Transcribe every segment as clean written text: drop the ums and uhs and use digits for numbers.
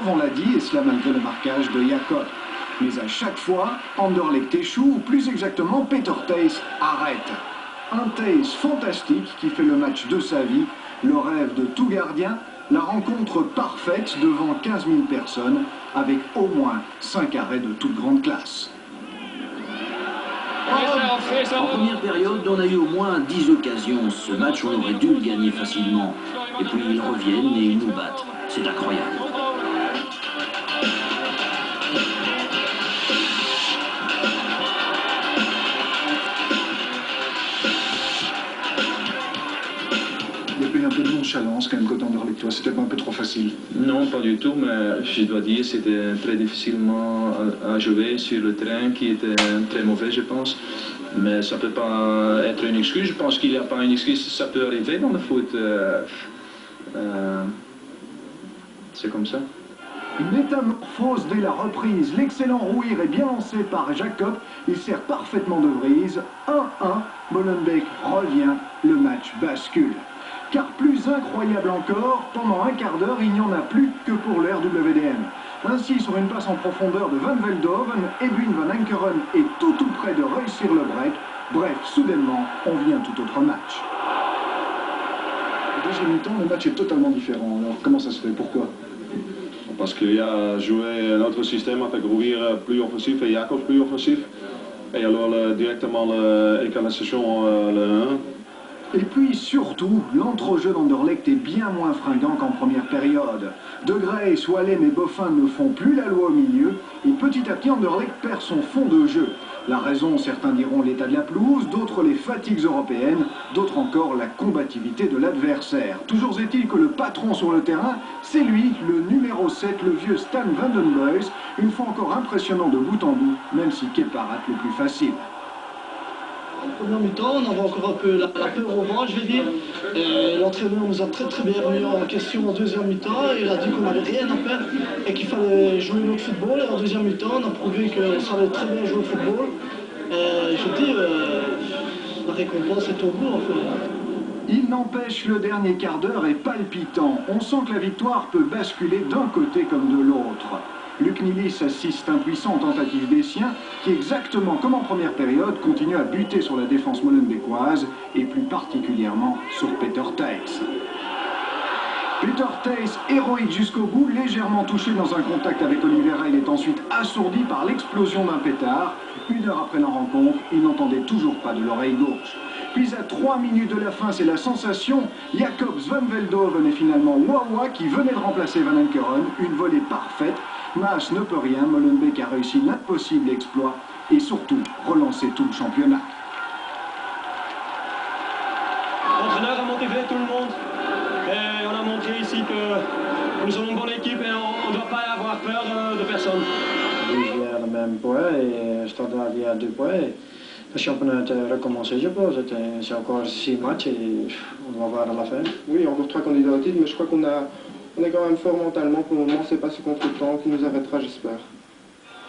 serve, on l'a dit, et cela malgré le marquage de Jakob. Mais à chaque fois, Anderlecht échoue, ou plus exactement, Peter Thys arrête. Un Thys fantastique qui fait le match de sa vie, le rêve de tout gardien, la rencontre parfaite devant 15 000 personnes, avec au moins 5 arrêts de toute grande classe. En première période, on a eu au moins 10 occasions. Ce match, on aurait dû le gagner facilement. Et puis ils reviennent et ils nous battent. C'est incroyable. Il y a eu un peu de nonchalance quand même côté Anderlechtois, c'était pas un peu trop facile? Non, pas du tout, mais je dois dire que c'était très difficilement à jouer sur le terrain qui était très mauvais, je pense. Mais ça ne peut pas être une excuse, je pense qu'il n'y a pas une excuse, ça peut arriver dans le foot. C'est comme ça. Une métamorphose dès la reprise. L'excellent Rouir est bien lancé par Jakob. Il sert parfaitement de brise. 1-1. Molenbeek revient. Le match bascule. Car plus incroyable encore, pendant un quart d'heure, il n'y en a plus que pour l'RWDM. Ainsi, sur une passe en profondeur de Van Veldhoven, Edwin Van Ankeren est tout près de réussir le break. Bref, soudainement, on vit un tout autre match. Au deuxième mi-temps, le match est totalement différent. Alors, comment ça se fait? Pourquoi? Parce qu'il a joué un autre système avec Rouir plus offensif et Jakob plus offensif. Et alors directement l'égalisation, le 1. Et puis surtout, l'entrejeu d'Anderlecht est bien moins fringant qu'en première période. De Grey, Swalem et Boffin ne font plus la loi au milieu, et petit à petit Anderlecht perd son fond de jeu. La raison, certains diront l'état de la pelouse, d'autres les fatigues européennes, d'autres encore la combativité de l'adversaire. Toujours est-il que le patron sur le terrain, c'est lui, le numéro 7, le vieux Stan Van den Buys, une fois encore impressionnant de bout en bout, même si Kepa rate le plus facile. En première mi-temps, on avait encore un peu la peur au ventre, je vais dire. L'entraîneur nous a très bien remis en question en deuxième mi-temps. Il a dit qu'on n'avait rien à perdre et qu'il fallait jouer notre football. Et en deuxième mi-temps, on a prouvé qu'on savait très bien jouer au football. Je veux dire, la récompense est au bout en fait. Il n'empêche, le dernier quart d'heure est palpitant. On sent que la victoire peut basculer d'un côté comme de l'autre. Luc Nilis assiste impuissant en tentative des siens, qui exactement comme en première période continue à buter sur la défense molenbeekoise et plus particulièrement sur Peter Thys. Peter Thys, héroïque jusqu'au bout, légèrement touché dans un contact avec Oliveira, il est ensuite assourdi par l'explosion d'un pétard. 1 heure après la rencontre, il n'entendait toujours pas de l'oreille gauche. Puis à 3 minutes de la fin, c'est la sensation. Jacobs Van Veldhoven et finalement Wawa qui venait de remplacer Van Ankeren. Une volée parfaite. Maas ne peut rien. Molenbeek a réussi l'impossible exploit et surtout relancer tout le championnat. L'entraîneur a motivé tout le monde et on a montré ici que nous sommes une bonne équipe et on ne doit pas avoir peur de personne. Ils ont le même point et Stade à 2 points. Le championnat a recommencé, je pense. C'est encore 6 matchs et on va voir à la fin. Oui, encore 3 candidats au titre, mais je crois qu'on est quand même fort mentalement. Pour le moment, c'est pas ce contre-temps qui nous arrêtera, j'espère.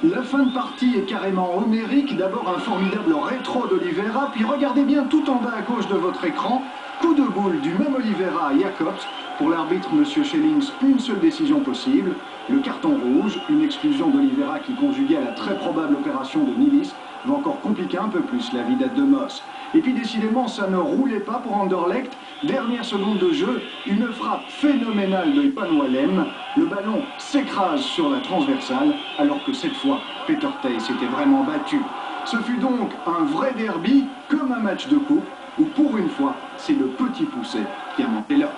La fin de partie est carrément homérique. D'abord un formidable rétro d'Oliveira, puis regardez bien tout en bas à gauche de votre écran. Coup de boule du même Oliveira à Jacobs. Pour l'arbitre, M. Schellings, une seule décision possible. Le carton rouge, une exclusion d'Oliveira qui, conjuguée à la très probable opération de Nilis, va encore compliquer un peu plus la vie d'Ed Moss. Et puis décidément, ça ne roulait pas pour Anderlecht. Dernière seconde de jeu, une frappe phénoménale de Ipan-Walem. Le ballon s'écrase sur la transversale, alors que cette fois, Peter Thys s'était vraiment battu. Ce fut donc un vrai derby, comme un match de coupe, où pour une fois, c'est le petit poucet qui a monté l'ordre.